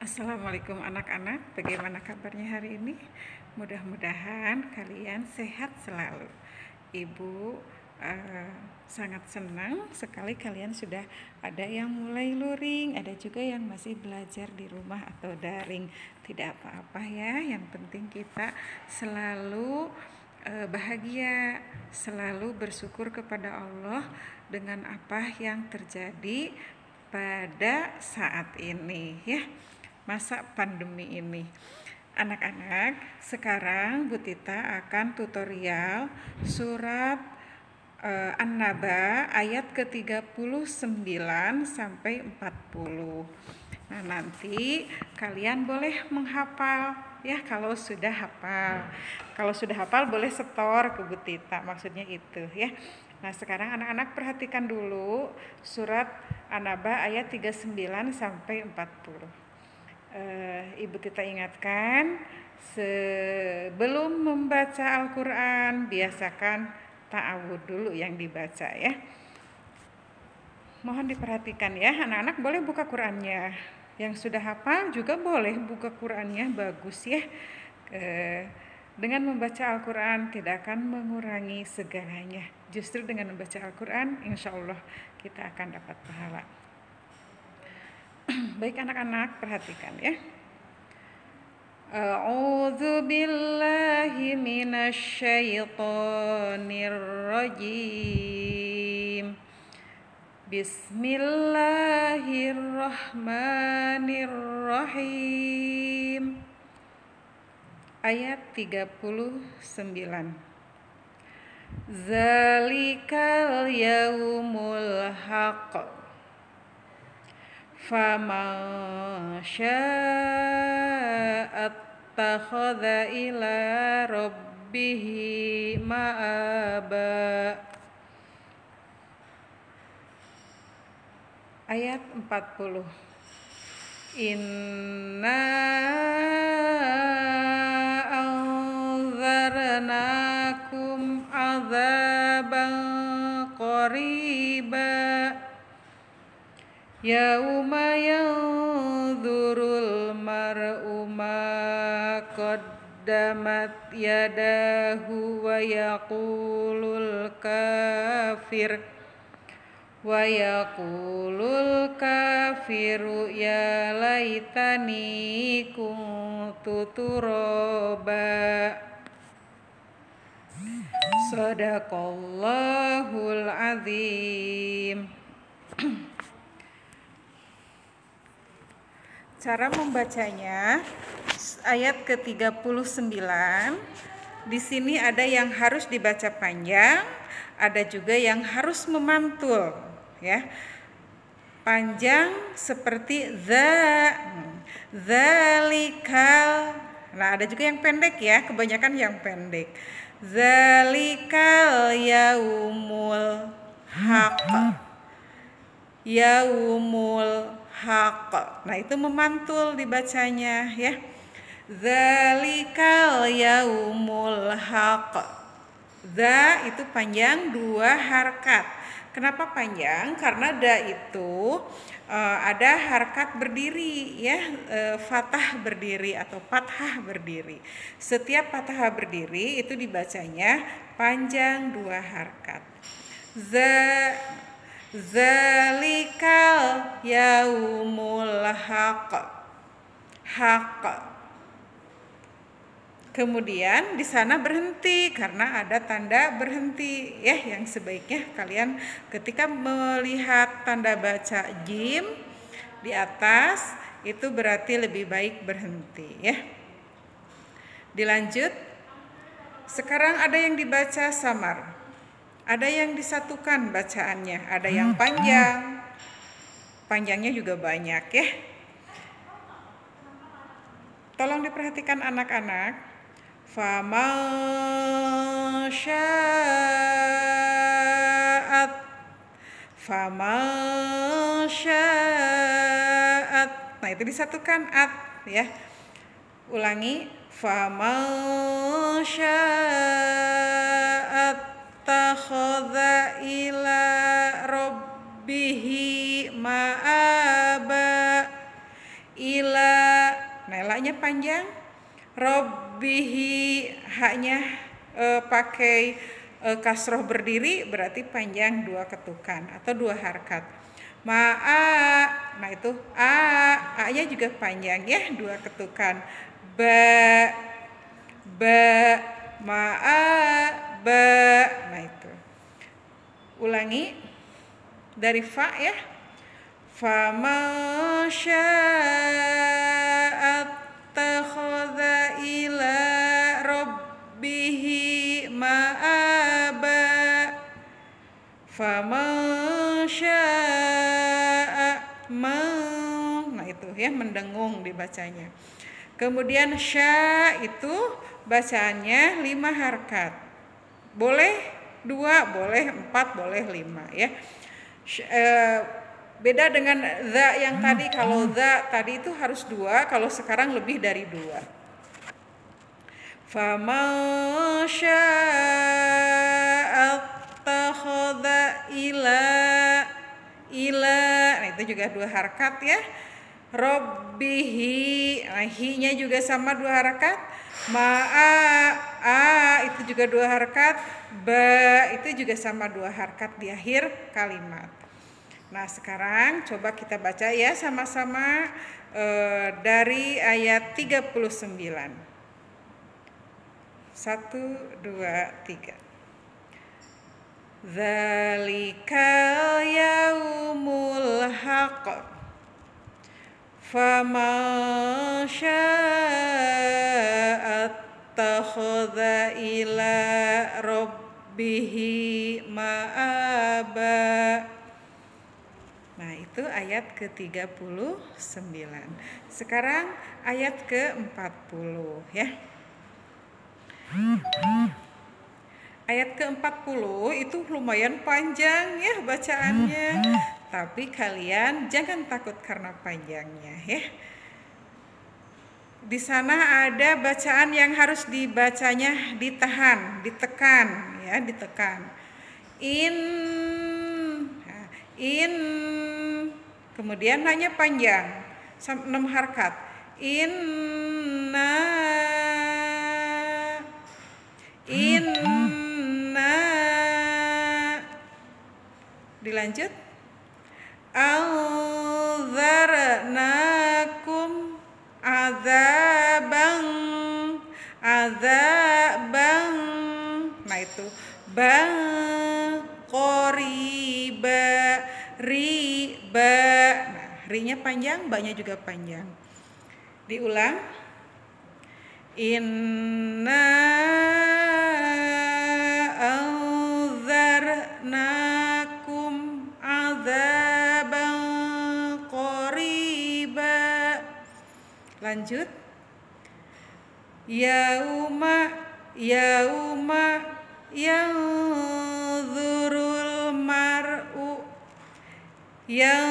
Assalamualaikum anak-anak, bagaimana kabarnya hari ini? Mudah-mudahan kalian sehat selalu. Ibu sangat senang sekali kalian sudah ada yang mulai luring, ada juga yang masih belajar di rumah atau daring. Tidak apa-apa ya, yang penting kita selalu bahagia, selalu bersyukur kepada Allah dengan apa yang terjadi pada saat ini ya, masa pandemi ini. Anak-anak, sekarang Bu Tita akan tutorial surat An-Naba ayat ke-39 sampai 40. Nah, nanti kalian boleh menghafal ya kalau sudah hafal. Kalau sudah hafal boleh setor ke Bu Tita, maksudnya itu ya. Nah, sekarang anak-anak perhatikan dulu surat An-Naba ayat 39 sampai 40. Ibu Tita ingatkan, sebelum membaca Al-Quran biasakan ta'awud dulu yang dibaca ya. Mohon diperhatikan ya, anak-anak boleh buka Qurannya. Yang sudah hafal juga boleh buka Qurannya, bagus ya. Dengan membaca Al-Quran tidak akan mengurangi segalanya. Justru dengan membaca Al-Quran, insya Allah kita akan dapat pahala. Baik anak-anak, perhatikan ya. A'udzu billahi minasyaitonir rajim. Bismillahirrahmanirrahim. Ayat 39. Zalikal yaumul haqq. Faman syaa'a attakhadha ila rabbihi ma'aba. Ayat 40. Inna anzarnakum azaban qariba. Yauma yanzurul mar'u ma qaddamat yadahu wa yaqulul kafiru ya laitani kuntu turaba. Shadaqallahul azim. Cara membacanya, ayat ke-39, di sini ada yang harus dibaca panjang, ada juga yang harus memantul, ya. Panjang seperti zalikal. Nah, ada juga yang pendek ya, kebanyakan yang pendek. Zalikal yaumul haqq. Yaumul haq. Nah, itu memantul dibacanya ya. Zalikal yaumul haq. Za itu panjang 2 harkat. Kenapa panjang? Karena da itu ada harkat berdiri ya, fathah berdiri atau fathah berdiri. Setiap fathah berdiri itu dibacanya panjang 2 harkat. Zalikal yaumul haq. Kemudian di sana berhenti karena ada tanda berhenti ya, yang sebaiknya kalian ketika melihat tanda baca jim di atas itu berarti lebih baik berhenti ya. Dilanjut. Sekarang ada yang dibaca samar. Ada yang disatukan bacaannya, ada yang panjang. Panjangnya juga banyak ya. Tolong diperhatikan anak-anak. Faman sya'at. Nah, itu disatukan at ya. Ulangi. Faman sya'at takhadha ila rabbihi ma'aba. Ila Nah, la-nya panjang. Robbihi, haknya pakai kasroh berdiri, berarti panjang 2 ketukan atau 2 harkat. Ma'a, nah itu a-nya juga panjang ya, 2 ketukan. Ba, ma'a, ba, nah itu. Ulangi dari fa ya. Faman syaa'a attakhadha ila rabbihi ma'aba. Faman syaa'a, nah itu ya, mendengung dibacanya. Kemudian sya itu bacaannya 5 harkat. Boleh 2, boleh 4, boleh 5 ya. Beda dengan za yang tadi. Kalau za tadi itu harus 2, kalau sekarang lebih dari 2. Faman syaa'a attakhadha ila, nah itu juga 2 harkat ya. Rabbihi, nah hi-nya juga sama 2 harkat. Ma'a, itu juga 2 harkat. Ba, itu juga sama 2 harkat di akhir kalimat. Nah, sekarang coba kita baca ya sama-sama dari ayat 39. 1, 2, 3. Dzalikal yaumul haqq. Faman syaa'a attakhadha ila rabbihi ma'aba. Nah, itu ayat ke-39. Sekarang ayat ke-40 ya. Ayat ke-40 itu lumayan panjang ya bacaannya. Tapi kalian jangan takut karena panjangnya ya. Di sana ada bacaan yang harus dibacanya ditahan, ditekan ya, ditekan. In, kemudian hanya panjang 6 harkat. Inna, dilanjut. Anzarnakum azabang, nah itu bang qoriba, riba, nah ri-nya panjang, ba-nya juga panjang. Diulang. Inna anzarnakum azaban qoriba. Lanjut. Yauma yanzurul mar'u, yang,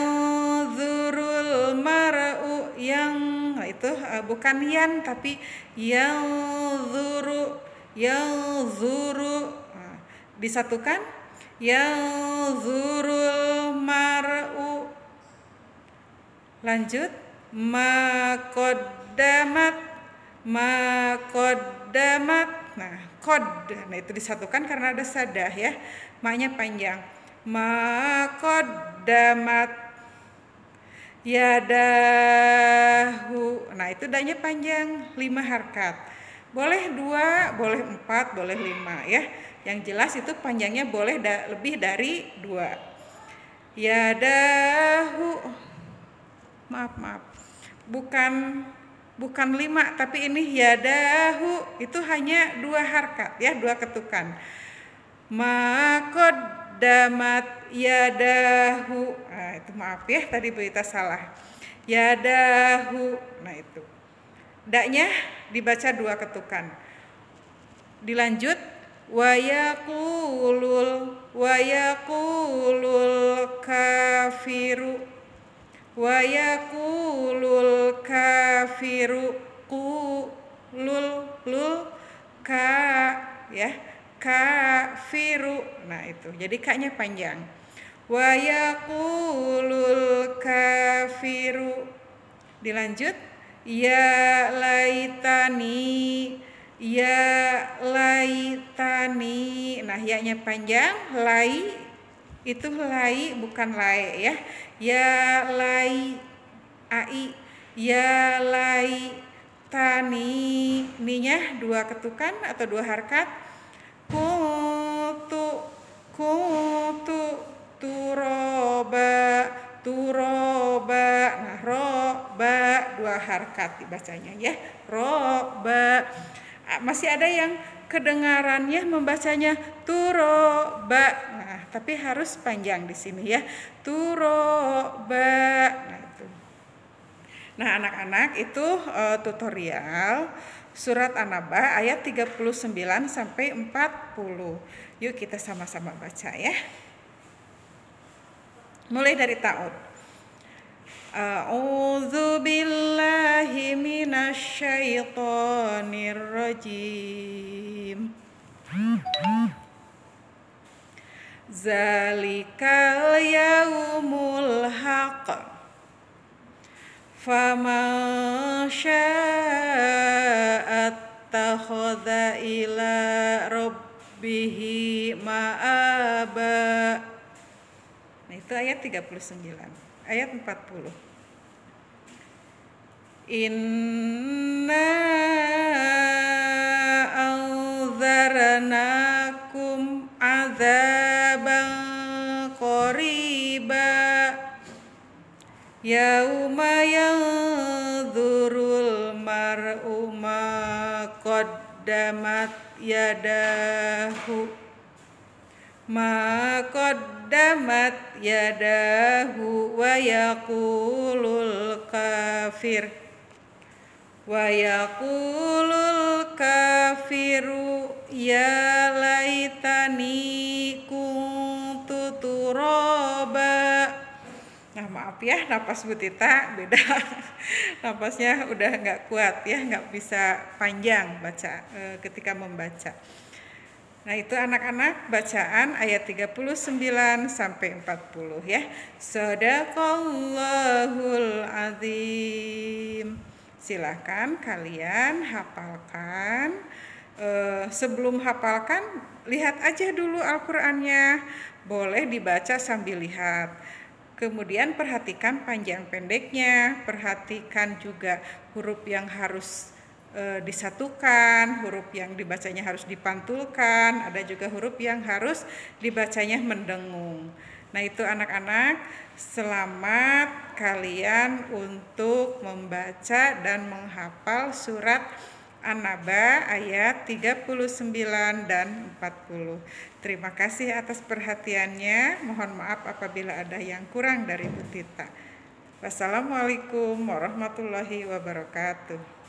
nah itu bukan yan tapi yanzuru, nah, disatukan. Yanzurul mar'u. Lanjut. Maqaddamat, nah kod, nah itu disatukan karena ada sadah ya, maknya panjang. Maqaddamat yadahu, nah itu danya panjang 5 harkat. Boleh 2, boleh 4, boleh 5 ya. Yang jelas itu panjangnya boleh lebih dari 2. Yadahu, maaf, bukan 5, tapi ini yadahu itu hanya 2 harkat ya, 2 ketukan. Maqaddamat yadahu, nah itu maaf ya tadi berita salah. Yadahu, nah itu daknya dibaca 2 ketukan. Dilanjut. Wa yaqulul kafiru, wa yaqulul kafiru, lul ka ya, kafiru, nah itu jadi ka-nya panjang. Wa yaqulul kafiru. Dilanjut. ya laitani, ya laitani. Nah, ya-nya panjang, lai itu lai bukan lae ya. Ya lai ai, ya lai tani, ninya 2 ketukan atau 2 harkat. Kuntu, kuntu, turoba, turoba. Nah, roba 2 harkat dibacanya ya. Roba. Masih ada yang kedengarannya membacanya turoba. Nah, tapi harus panjang di sini ya. Turoba. Nah, itu. Nah, anak-anak itu tutorial surat An-Naba ayat 39 sampai 40. Yuk kita sama-sama baca ya. Mulai dari ta'ud. A'udzu billahi minasyaitonir rajim. Zalikal yaumul haqq. Faman syaa'a attakhadha ila rabbihi ma'aba. Nah, itu ayat 39. Ayat 40. Inna anzarnakum adzaban qariba yauma yanzurul mar'u ma qaddamat yadahu wa yaqulul kafiru ya laitani kuntu turaba. Nah, maaf ya, napas Bu Tita beda. Napasnya udah nggak kuat ya, nggak bisa panjang baca ketika membaca. Nah, itu anak-anak bacaan ayat 39 sampai 40 ya. Shadaqallahul azim. Silakan kalian hafalkan. Sebelum hafalkan, lihat aja dulu Al-Qur'annya. Boleh dibaca sambil lihat. Kemudian perhatikan panjang pendeknya, perhatikan juga huruf yang harus disatukan, huruf yang dibacanya harus dipantulkan, ada juga huruf yang harus dibacanya mendengung. Nah, itu anak-anak, selamat kalian untuk membaca dan menghafal surat An-Naba ayat 39 dan 40. Terima kasih atas perhatiannya. Mohon maaf apabila ada yang kurang dari Bu Tita. Wassalamualaikum warahmatullahi wabarakatuh.